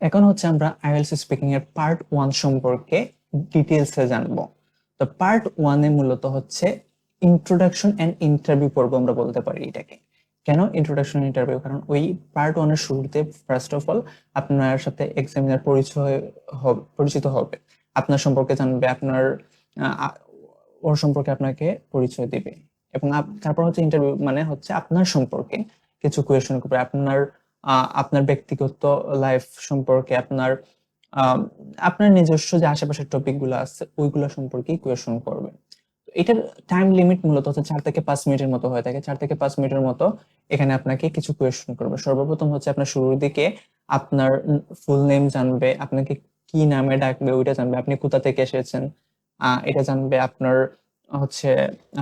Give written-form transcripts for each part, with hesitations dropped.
এখন হচ্ছে আমরা আইএলটিএস স্পিকিং এর পার্ট 1 সম্পর্কে ডিটেইলসে জানবো। তো পার্ট 1 এ মূলত হচ্ছে ইন্ট্রোডাকশন এন্ড ইন্টারভিউ পর্ব আমরা বলতে পারি এটাকে। কেন ইন্ট্রোডাকশন ইন্টারভিউ? কারণ ওই পার্ট 1 এর শুরুতে ফার্স্ট অফ অল আপনার সাথে এক্সামিনার পরিচিত হবে, আপনার সম্পর্কে জানবে, আপনার ওর সম্পর্কে আপনাকে পরিচয় দিবে, এবং তারপর হচ্ছে ইন্টারভিউ মানে হচ্ছে আপনার সম্পর্কে কিছু কোয়েশ্চেন করবে, আপনার ব্যক্তিগত লাইফ সম্পর্কে, আপনার নিজস্ব যে আশেপাশের টপিক গুলো আছে ওইগুলো সম্পর্কে কোয়েশ্চেন করবে। এটার টাইম লিমিট মূলত হচ্ছে 4 থেকে 5 মিনিটের মতো হয়ে থাকে। 4 থেকে 5 মিনিটের মতো এখানে আপনাকে কিছু কোয়েশ্চেন করবে। সর্বপ্রথম হচ্ছে আপনার শুরুর দিকে আপনার ফুল নেম জানবে, আপনাকে কি নামে ডাকবে ওইটা জানবে, আপনি কোথা থেকে এসেছেন এটা জানবে, হচ্ছে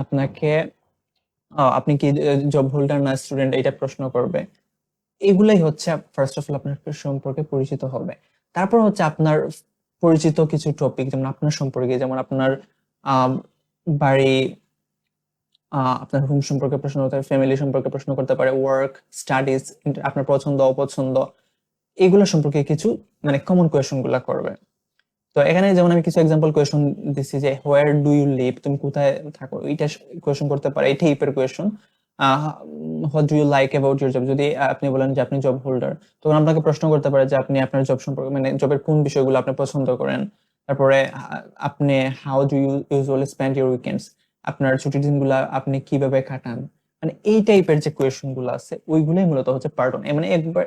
আপনাকে আপনি কি জব হোল্ডার না স্টুডেন্ট এটা প্রশ্ন করবে। এগুলাই হচ্ছে ফার্স্ট অফ অল আপনার সম্পর্কে পরিচিত হবে। তারপর হচ্ছে আপনার পরিচিত কিছু টপিক, যেমন আপনার সম্পর্কে, যেমন আপনার আহ, বাড়ি, আপনার হোম সম্পর্কে প্রশ্ন করতে পারে, ফ্যামিলি সম্পর্কে প্রশ্ন করতে পারে, ওয়ার্ক, স্টাডিজ, আপনার পছন্দ অপছন্দ, এগুলো সম্পর্কে কিছু মানে কমন কোয়েশ্চেন গুলা করবে। তো এখানে যেমন আমি কিছু এক্সাম্পল কোয়েশ্চন দিচ্ছি যে হোয়ার ডু ইউ লিভ, তুমি কোথায় থাকো, এটা কোয়েশ্চন করতে পারে, এই টাইপের question. What do you like about your job, যদি আপনি বলেন যে আপনি জব হোল্ডার, তখন আপনাকে প্রশ্ন করতে পারে যে আপনি আপনার জব সম্পর্কে মানে জবের কোন বিষয়গুলো আপনি পছন্দ করেন। তারপরে আপনি how do you usually spend your weekends, আপনার ছুটির দিনগুলা আপনি কিভাবে কাটান। মানে এই টাইপের যে কোয়েশ্চন গুলো আছে ওইগুলাই মূলত হচ্ছে পার্ট 1, মানে একবার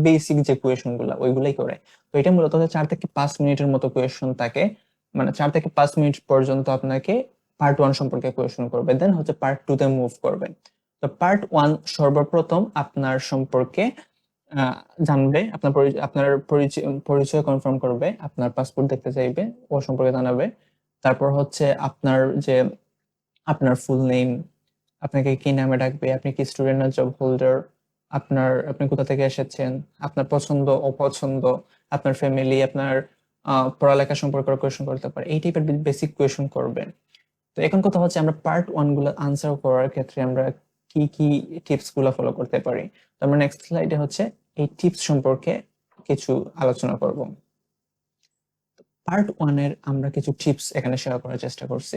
বেসিক যে কোয়েশ্চন গুলা ওইগুলাই করে। তো এটা মূলত হচ্ছে 4 থেকে 5 মিনিটের মতো কোয়েশ্চন থাকে, মানে 4 থেকে 5 মিনিট পর্যন্ত আপনাকে পার্ট 1 সম্পর্কে কোয়েশ্চন করবে, দেন হচ্ছে পার্ট 2 তে মুভ করবে। তো পার্ট 1 সর্বপ্রথম আপনার সম্পর্কে জানবে, আপনার পরিচয় কনফার্ম করবে, আপনার পাসপোর্ট দেখতে চাইবে, ও সম্পর্কে জানাবে। তারপর হচ্ছে যে আপনার ফুল নেম, আপনাকে কি নামে ডাকবে, আপনি কি স্টুডেন্ট না জব হোল্ডার, আপনি কোথা থেকে এসেছেন, আপনার পছন্দ অপছন্দ, আপনার ফ্যামিলি, আপনার পড়ালেখা সম্পর্কে কোয়েশ্চেন করতে পারে, এই টাইপের বেসিক কোয়েশ্চেন করবেন। তো এখন কথা হচ্ছে আমরা পার্ট 1 গুলো আনসার করার ক্ষেত্রে আমরা কি কি টিপস গুলো ফলো করতে পারি। তো আমরা নেক্সট স্লাইডে হচ্ছে এই টিপস সম্পর্কে কিছু আলোচনা করব। পার্ট 1 এর আমরা কিছু টিপস এখানে শেয়ার করার চেষ্টা করছি।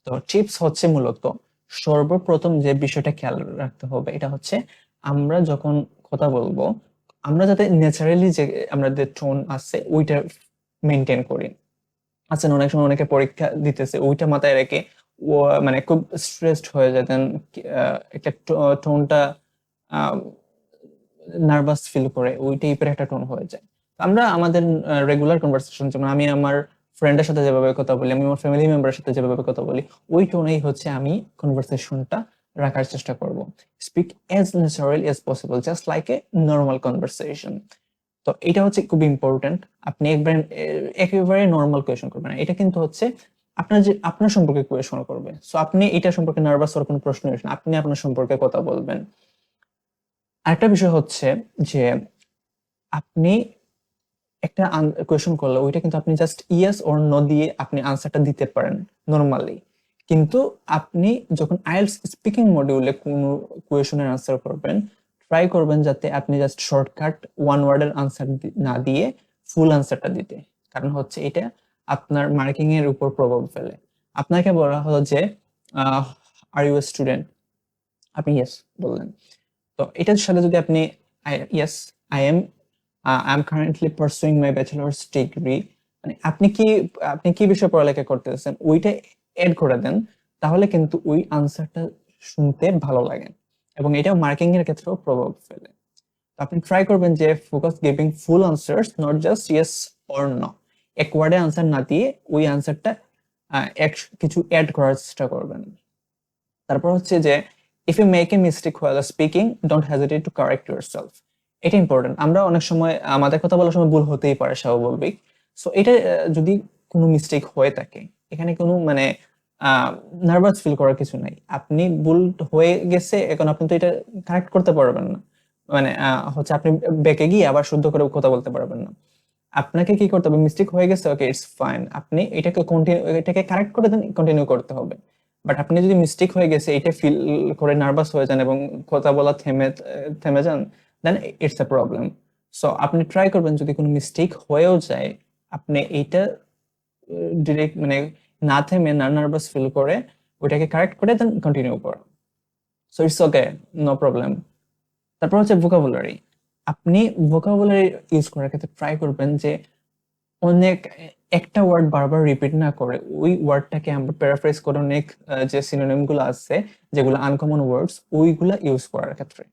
তো টিপস হচ্ছে মূলত সর্বপ্রথম যে বিষয়টা খেয়াল রাখতে হবে এটা হচ্ছে আমরা যখন কথা বলবো আমরা যাতে ন্যাচারালি যে আমাদের টোন আছে ওইটা মেনটেন করি। আচ্ছা, অনেক সময় অনেকে পরীক্ষা দিতেছে ওইটা মাথায় রেখে ও মানে খুব স্ট্রেসড হয়ে যায়, দেন একটা টোনটা নার্ভাস ফিল করে, ওই টাইপের একটা টোন হয়ে যায়। আমরা আমাদের রেগুলার কনভারসেশন, যেমন আমি আমার ফ্রেন্ডের সাথে যেভাবে কথা বলি, আমি আমার ফ্যামিলি মেম্বারের সাথে যেভাবে কথা বলি, ওই টোনেই হচ্ছে আমি কনভারসেশনটা রাখার চেষ্টা করব। Speak as natural as possible, just like a normal conversation. তো এটা হচ্ছে খুব ইম্পর্টেন্ট। আপনি একেবারে নর্মাল কোয়েশন করবেন না, এটা কিন্তু হচ্ছে আপনার সম্পর্কে কোয়েশন করবে। সো আপনি এটা সম্পর্কে নার্ভাস হওয়ার কোনো প্রশ্নই আসে না, আপনি আপনার সম্পর্কে কথা বলবেন। আরেকটা বিষয় হচ্ছে যে আপনি একটা কোয়েশ্চেন করলে ওইটা কিন্তু আপনি জাস্ট ইয়েস অর নো দিয়ে আপনি আনসারটা দিতে পারেন নরমালি। কিন্তু আপনি যখন আইএলটিএস স্পিকিং মডিউলে কোনো কোয়েশ্চেনের আনসার করবেন, ট্রাই করবেন যাতে আপনি জাস্ট শর্টকাট ওয়ান ওয়ার্ডের আনসার না দিয়ে ফুল আনসারটা দিতে। কারণ হচ্ছে এটা আপনার মার্কিং এর উপর প্রভাব ফেলে। আপনাকে বলা হলো যে আর ইউ স্টুডেন্ট, আপনি ইয়েস বললেন। তো এটার সাথে যদি আপনি yes I am I am currently pursuing my bachelor's degree, মানে আপনি কি বিষয়ে পড়ালেখা করতেছেন ওইটা এড করে দেন, তাহলে কিন্তু ওই আনসারটা শুনতে ভালো লাগে এবং এটাও মার্কিং এর ক্ষেত্রেও প্রভাব ফেলে। তো আপনি ট্রাই করবেন যে focus giving full answers, not just yes or no. এক ওয়ার্ডে আনসার না দিয়ে ওই আনসারটা কিছু অ্যাড করার চেষ্টা করবেন। তারপর হচ্ছে যে if you make a mistake while speaking don't hesitate to correct yourself. এটা ইম্পর্টেন্ট। আমরা অনেক সময় আমাদের কথা বলার সময় ভুল হতেই পারে, স্বাভাবিক। সো এটা যদি কোনো মিস্টেক হয়ে থাকে, এখানে কোনো মানে নার্ভাস ফিল করার কিছু নাই। আপনি ভুল হয়ে গেছে, এখন আপনি তো এটা কারেক্ট করতে পারবেন না, মানে হচ্ছে আপনি বেঁকে গিয়ে আবার শুদ্ধ করে কথা বলতে পারবেন না। আপনাকে কি করতে হবে, মিস্টেক হয়ে গেছে, ওকে ইটস ফাইন, আপনি এটাকে কারেক্ট করে দেন, কন্টিনিউ করতে হবে। বাট আপনি যদি মিস্টেক হয়ে গেছে এটা ফিল করে নার্ভাস হয়ে যান এবং কথা বলা থেমে থেমে যান, দেন ইটস এ প্রবলেম। সো আপনি ট্রাই করবেন, যদি কোনো মিস্টেক হয়েও যায় আপনি এইটা ডিরেক্ট মানে না থেমে, না নার্ভাস ফিল করে ওইটাকে কারেক্ট করে দেন কন্টিনিউ করুন। So it's okay, no problem. তারপর হচ্ছে ভোকাবুলারি। আপনি ভোকাবুলারি ইউজ করার ক্ষেত্রে ট্রাই করবেন যে অনেক একটা ওয়ার্ড বারবার রিপিট না করে ওই ওয়ার্ডটাকে আমরা প্যারাফ্রেজ করে অনেক যে সিনোনিম গুলো আছে যেগুলো আনকমন ওয়ার্ডস ওইগুলা ইউজ করার ক্ষেত্রে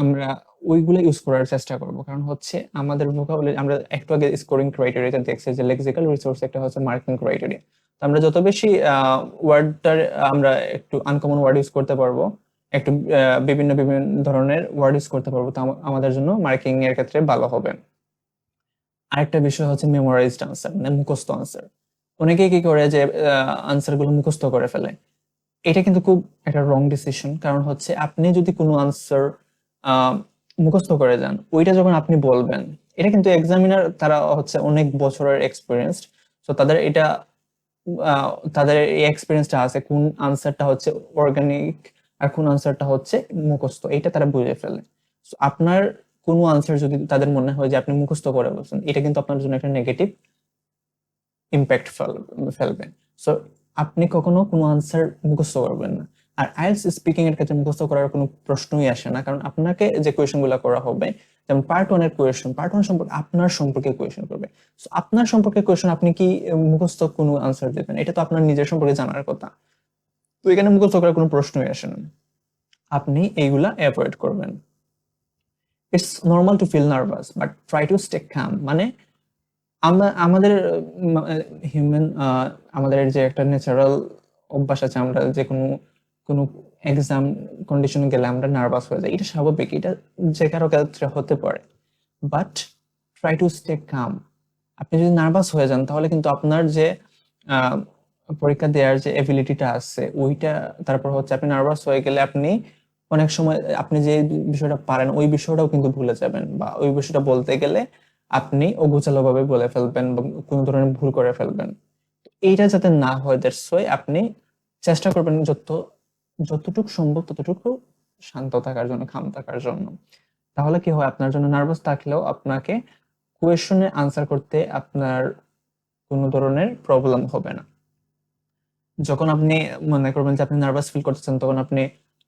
আমরা ওইগুলো ইউজ করার চেষ্টা করব। কারণ হচ্ছে আমাদের ভোকাবুলারি, আমরা একটু আগে স্কোরিং ক্রাইটেরিয়াতে দেখছি যে লেক্সিক্যাল রিসোর্স একটা হচ্ছে মার্কিং ক্রাইটেরিয়া। তো আমরা যত বেশি ওয়ার্ডটার আমরা একটু আনকমন ওয়ার্ড ইউজ করতে পারবো, একটু বিভিন্ন বিভিন্ন ধরনের ওয়ার্ড ইউজ করতে পারবো, তো আমাদের জন্য মার্কিং এর ক্ষেত্রে ভালো হবে। আরেকটা বিষয় হচ্ছে মেমোরাইজড আনসার, মানে মুখস্থ আনসার। অনেকেই কি করে যে আনসার গুলো মুখস্থ করে ফেলে। এটা কিন্তু খুব একটা রং ডিসিশন। কারণ হচ্ছে আপনি যদি কোনো আনসার মুখস্থ করে যান, ওইটা যখন আপনি বলবেন, এটা কিন্তু এক্সামিনার তারা হচ্ছে অনেক বছরের এক্সপিরিয়েন্সড। তো তাদের এটা তাদের এই এক্সপিরিয়েন্সটা আছে কোন আনসারটা হচ্ছে অর্গানিক আর কোন আনসারটা হচ্ছে মুখস্থ, এটা তারা বুঝে ফেলে। So, আপনার কোনো আনসার যদি তাদের মনে হয় যে আপনি মুখস্থ করে বলছেন, এটা কিন্তু আপনার জন্য একটা নেগেটিভ ইম্প্যাক্ট ফেলবে। সো আপনি কখনো কোনো আনসার মুখস্থ করবেন না। আর আইএলটিএস স্পিকিং এর ক্ষেত্রে মুখস্থ করার কোনো প্রশ্নই আসে না, কারণ আপনাকে যে কোয়েশ্চেন গুলো করা হবে, যেমন পার্ট 1 এর কোয়েশ্চেন, পার্ট 1 সম্পর্কে আপনার সম্পর্কে কোয়েশ্চেন করবে। সো আপনার সম্পর্কে কোয়েশ্চেন আপনি কি মুখস্থ কোনো আনসার দেবেন? এটা তো আপনার নিজের সম্পর্কে জানার কথা। তো এখানে মুখস্থ করার কোনো প্রশ্নই আসে না। আপনি এইগুলা অ্যাভয়েড করবেন। It's normal to feel nervous but try to stay calm. মানে আমরা আমাদের হিউম্যান আমাদের যে একটা ন্যাচারাল অভ্যাস আছে, আমরা যে কোনো কোনো এক্সাম কন্ডিশনে গেলে আমরা নার্ভাস হয়ে যাই, এটা স্বাভাবিক, এটা যে কারো ক্ষেত্রে হতে পারে। বাট ট্রাই টু স্টে কাম। আপনি যদি নার্ভাস হয়ে যান তাহলে কিন্তু আপনার যে আহ, পরীক্ষা দেওয়ার যে এবিলিটিটা আছে ওইটা, তারপর হচ্ছে আপনি নার্ভাস হয়ে গেলে আপনি অনেক সময় আপনি যে বিষয়টা পারেন ওই বিষয়টাও কিন্তু ভুলে যাবেন, বা ওই বিষয়টা বলতে গেলে আপনি অগোছালো ভাবে বলে ফেলবেন বা কোনো ধরনের ভুল করে ফেলবেন। এইটা যাতে না হয়, দ্যাটস ওয়াই আপনি চেষ্টা করবেন যতটুকু সম্ভব ততটুকু শান্ত থাকার জন্য, খাম থাকার জন্য। তাহলে কি হয়, আপনার জন্য নার্ভাস থাকলেও আপনাকে কোয়েশনে আনসার করতে আপনার কোনো ধরনের প্রবলেম হবে না। যখন আপনি মনে করবেন যে আপনি নার্ভাস ফিল করতেছেন, তখন আপনি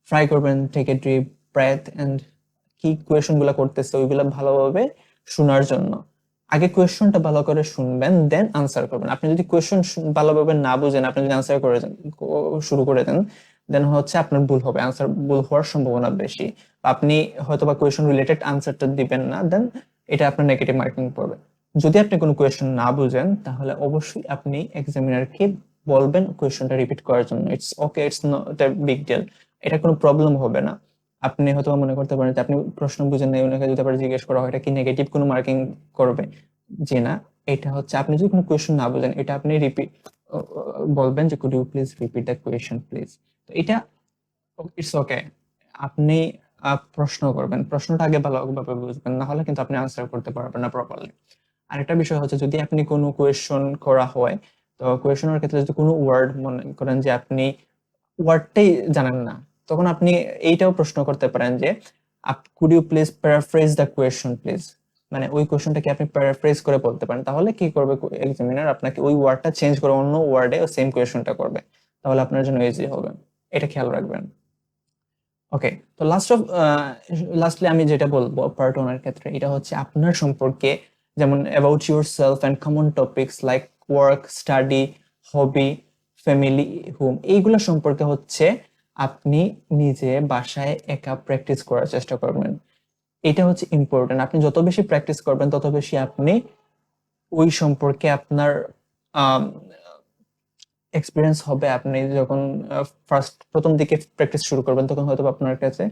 ট্রাই করবেন take a deep breath and কি কোয়েশন গুলা করতেছে ওইগুলা ভালোভাবে শোনার জন্য। আগে কোয়েশনটা ভালো করে শুনবেন, দেন আনসার করবেন। আপনি যদি কোয়েশন ভালোভাবে না বুঝেন, আপনি যদি আনসার করে শুরু করে দেন, দেন হচ্ছে আপনার ভুল হবে, আনসার ভুল হওয়ার সম্ভাবনা বেশি। আপনি হয়তো বা কোয়েশন রিলেটেড আনসারটা দিবেন না, দেন এটা আপনার নেগেটিভ মার্কিং পড়বে। যদি আপনি কোনো কোয়েশন না বুঝেন তাহলে অবশ্যই আপনি এক্সামিনারকে বলবেন কোয়েশনটা রিপিট করার জন্য। It's okay, it's not a big deal, এটা কোনো প্রবলেম হবে না। আপনি হয়তো মনে করতে পারেন যে আপনি প্রশ্ন বুঝেন না, ওনাকে যদি আবার জিজ্ঞেস করা হয় এটা কি নেগেটিভ কোনো মার্কিং করবে, যে না, এটা হচ্ছে আপনি যদি কোনো কোয়েশন না বুঝেন এটা আপনি রিপিট বলবেন যে could you please repeat the question please. তো এটা ইটস ওকে। আপনি প্রশ্ন করবেন, প্রশ্নটা আগে ভালোভাবে বুঝবেন, না হলে কিন্তু আপনি আনসার করতে পারবেন না প্রপারলি। আরেকটা বিষয় হচ্ছে যদি আপনি কোনো কোয়েশন করা হয়, তো কোয়েশনের ক্ষেত্রে যদি কোনো ওয়ার্ড মনে করেন যে আপনি ওয়ার্ডটাই জানেন না, তখন আপনি এইটাও প্রশ্ন করতে পারেন যে could you please paraphrase the question please. মানে ওই কোয়েশনটাকে আপনি প্যারাফ্রেজ করে বলতে পারেন, তাহলে কি করবে এক্সামিনার আপনাকে ওই ওয়ার্ডটা চেঞ্জ করে অন্য ওয়ার্ডে সেম কোয়েশনটা করবে, তাহলে আপনার জন্য ইজি হবে। এটা খেয়াল রাখবেন। ওকে, তো লাস্টলি আমি যেটা বলবো পার্ট 1 এর ক্ষেত্রে, এটা হচ্ছে আপনার সম্পর্কে, যেমন about your self and common topics like work, study, hobby, family, home, এইগুলো সম্পর্কে হচ্ছে আপনি নিজে বাসায় একা প্র্যাকটিস করার চেষ্টা করবেন। এটা হচ্ছে ইম্পর্টেন্ট। আপনি যত বেশি প্র্যাকটিস করবেন তত বেশি আপনি ওই সম্পর্কে আপনার এক্সপিরিয়েন্স হবে। আপনি যখন প্রথম দিকে প্র্যাকটিস শুরু করবেন তখন হয়তো আপনার কাছে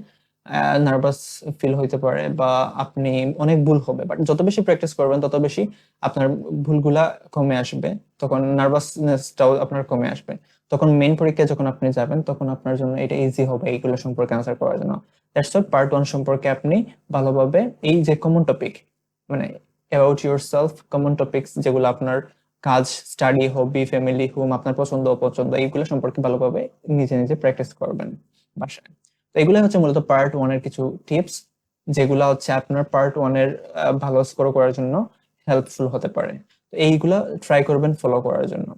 নার্ভাস ফিল হইতে পারে বা আপনি অনেক ভুল হবে, বাট যত বেশি প্র্যাকটিস করবেন তত বেশি আপনার ভুলগুলা কমে আসবে, তখন নার্ভাসনেসটাও আপনার কমে আসবে। তখন মেইন পরীক্ষায় যখন আপনি যাবেন তখন আপনার জন্য এটা ইজি হবে এইগুলো সম্পর্কে আনসার করার জন্য। দ্যাটস ওয়াই পার্ট 1 সম্পর্কে আপনি ভালোভাবে এই যে কমন টপিক, মানে about your self, common topics যেগুলো আপনার কাজ, স্টাডি, হবি, ফ্যামিলি, হোম, আপনার পছন্দ অপছন্দ, এইগুলো সম্পর্কে ভালোভাবে নিজে নিজে প্র্যাকটিস করবেন বাসায়। তো এগুলো হচ্ছে মূলত পার্ট 1 এর কিছু টিপস। যেগুলা হচ্ছে আপনার পার্ট ওয়ানের ভালো স্কোর করার জন্য হেল্পফুল হতে পারে। তো এইগুলা ট্রাই করবেন ফলো করার জন্য।